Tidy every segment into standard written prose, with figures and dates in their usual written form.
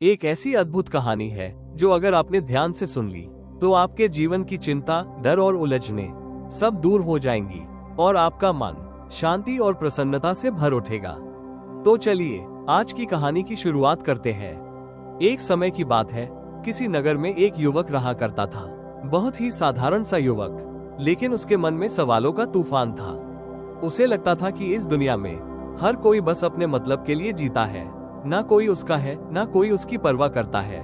एक ऐसी अद्भुत कहानी है जो अगर आपने ध्यान से सुन ली तो आपके जीवन की चिंता, डर और उलझने सब दूर हो जाएंगी और आपका मन शांति और प्रसन्नता से भर उठेगा। तो चलिए आज की कहानी की शुरुआत करते हैं। एक समय की बात है, किसी नगर में एक युवक रहा करता था। बहुत ही साधारण सा युवक, लेकिन उसके मन में सवालों का तूफान था। उसे लगता था कि इस दुनिया में हर कोई बस अपने मतलब के लिए जीता है, ना कोई उसका है, ना कोई उसकी परवाह करता है।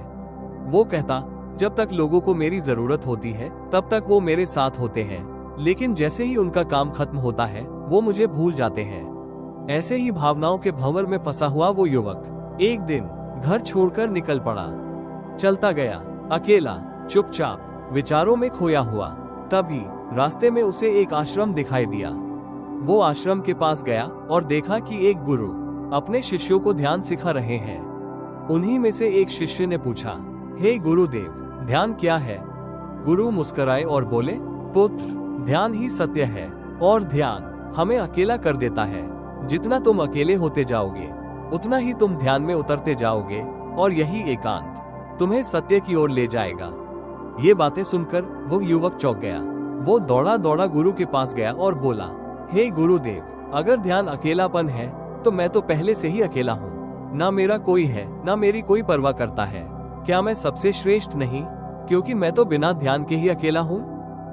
वो कहता, जब तक लोगों को मेरी जरूरत होती है तब तक वो मेरे साथ होते हैं, लेकिन जैसे ही उनका काम खत्म होता है वो मुझे भूल जाते हैं। ऐसे ही भावनाओं के भंवर में फंसा हुआ वो युवक एक दिन घर छोड़कर निकल पड़ा। चलता गया, अकेला, चुपचाप, विचारों में खोया हुआ। तभी रास्ते में उसे एक आश्रम दिखाई दिया। वो आश्रम के पास गया और देखा कि एक गुरु अपने शिष्यों को ध्यान सिखा रहे हैं। उन्हीं में से एक शिष्य ने पूछा, हे गुरुदेव, ध्यान क्या है? गुरु मुस्कुराए और बोले, पुत्र, ध्यान ही सत्य है और ध्यान हमें अकेला कर देता है। जितना तुम अकेले होते जाओगे उतना ही तुम ध्यान में उतरते जाओगे और यही एकांत तुम्हें सत्य की ओर ले जाएगा। ये बातें सुनकर वो युवक चौंक गया। वो दौड़ा दौड़ा गुरु के पास गया और बोला, हे गुरुदेव, अगर ध्यान अकेलापन है तो मैं तो पहले से ही अकेला हूँ। ना मेरा कोई है, ना मेरी कोई परवाह करता है। क्या मैं सबसे श्रेष्ठ नहीं, क्योंकि मैं तो बिना ध्यान के ही अकेला हूँ?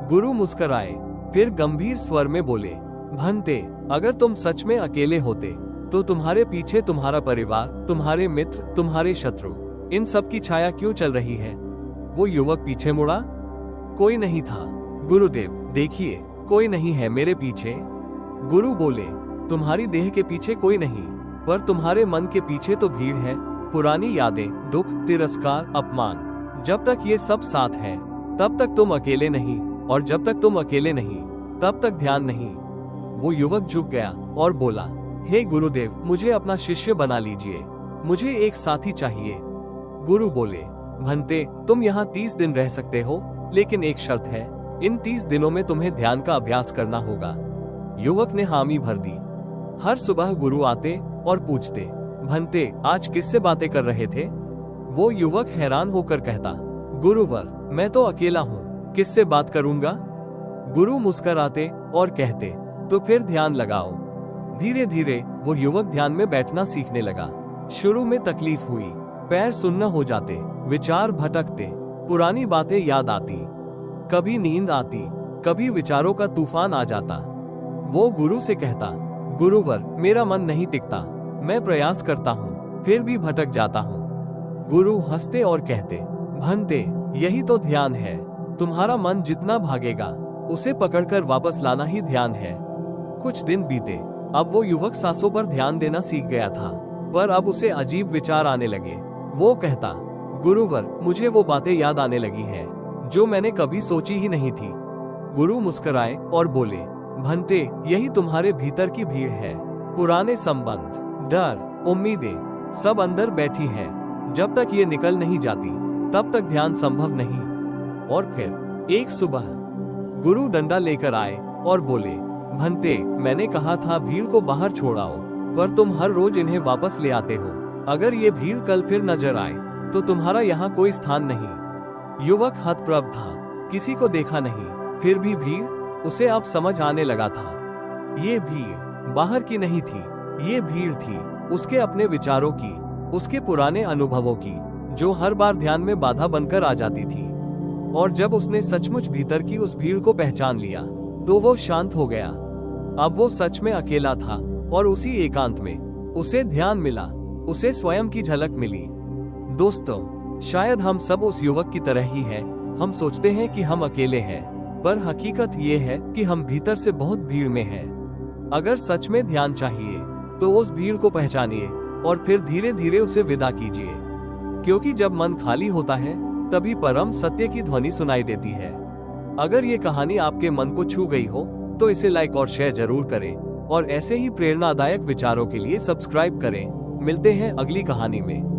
गुरु मुस्कुराए, फिर गंभीर स्वर में बोले, भंते, अगर तुम सच में अकेले होते तो तुम्हारे पीछे तुम्हारा परिवार, तुम्हारे मित्र, तुम्हारे शत्रु, इन सब की छाया क्यों चल रही है? वो युवक पीछे मुड़ा। कोई नहीं था। गुरुदेव, देखिए, कोई नहीं है मेरे पीछे। गुरु बोले, तुम्हारी देह के पीछे कोई नहीं, पर तुम्हारे मन के पीछे तो भीड़ है। पुरानी यादें, दुख, तिरस्कार, अपमान। जब तक ये सब साथ है तब तक तुम अकेले नहीं, और जब तक तुम अकेले नहीं तब तक ध्यान नहीं। वो युवक झुक गया और बोला, हे गुरुदेव, मुझे अपना शिष्य बना लीजिए। मुझे एक साथी चाहिए। गुरु बोले, भंते, तुम यहाँ 30 दिन रह सकते हो, लेकिन एक शर्त है, इन 30 दिनों में तुम्हें ध्यान का अभ्यास करना होगा। युवक ने हामी भर दी। हर सुबह गुरु आते और पूछते, भंते, आज किससे बातें कर रहे थे? वो युवक हैरान होकर कहता, गुरुवर, मैं तो अकेला हूँ, किससे बात करूंगा? गुरु मुस्कुराते और कहते, तो फिर ध्यान लगाओ। धीरे धीरे वो युवक ध्यान में बैठना सीखने लगा। शुरू में तकलीफ हुई, पैर सुन्न हो जाते, विचार भटकते, पुरानी बातें याद आती, कभी नींद आती, कभी विचारों का तूफान आ जाता। वो गुरु से कहता, गुरुवर, मेरा मन नहीं टिकता, मैं प्रयास करता हूँ, फिर भी भटक जाता हूँ। गुरु हंसते और कहते, भंते, यही तो ध्यान है। तुम्हारा मन जितना भागेगा उसे पकड़कर वापस लाना ही ध्यान है। कुछ दिन बीते। अब वो युवक सांसों पर ध्यान देना सीख गया था, पर अब उसे अजीब विचार आने लगे। वो कहता, गुरुवर, मुझे वो बातें याद आने लगी हैं जो मैंने कभी सोची ही नहीं थी। गुरु मुस्कुराए और बोले, भंते, यही तुम्हारे भीतर की भीड़ है। पुराने संबंध, डर, उम्मीदें सब अंदर बैठी हैं। जब तक ये निकल नहीं जाती तब तक ध्यान संभव नहीं। और फिर एक सुबह गुरु डंडा लेकर आए और बोले, भंते, मैंने कहा था भीड़ को बाहर छोड़ाओ, पर तुम हर रोज इन्हें वापस ले आते हो। अगर ये भीड़ कल फिर नजर आए तो तुम्हारा यहाँ कोई स्थान नहीं। युवक हतप्रभ था, किसी को देखा नहीं, फिर भी भीड़। उसे अब समझ आने लगा था, ये भीड़ बाहर की नहीं थी, ये भीड़ थी उसके अपने विचारों की, उसके पुराने अनुभवों की, जो हर बार ध्यान में बाधा बनकर आ जाती थी। और जब उसने सचमुच भीतर की उस भीड़ को पहचान लिया तो वो शांत हो गया। अब वो सच में अकेला था और उसी एकांत में उसे ध्यान मिला, उसे स्वयं की झलक मिली। दोस्तों, शायद हम सब उस युवक की तरह ही हैं। हम सोचते हैं कि हम अकेले हैं, पर हकीकत ये है कि हम भीतर से बहुत भीड़ में हैं। अगर सच में ध्यान चाहिए तो उस भीड़ को पहचानिए और फिर धीरे धीरे उसे विदा कीजिए, क्योंकि जब मन खाली होता है तभी परम सत्य की ध्वनि सुनाई देती है। अगर ये कहानी आपके मन को छू गई हो तो इसे लाइक और शेयर जरूर करें, और ऐसे ही प्रेरणादायक विचारों के लिए सब्सक्राइब करें। मिलते हैं अगली कहानी में।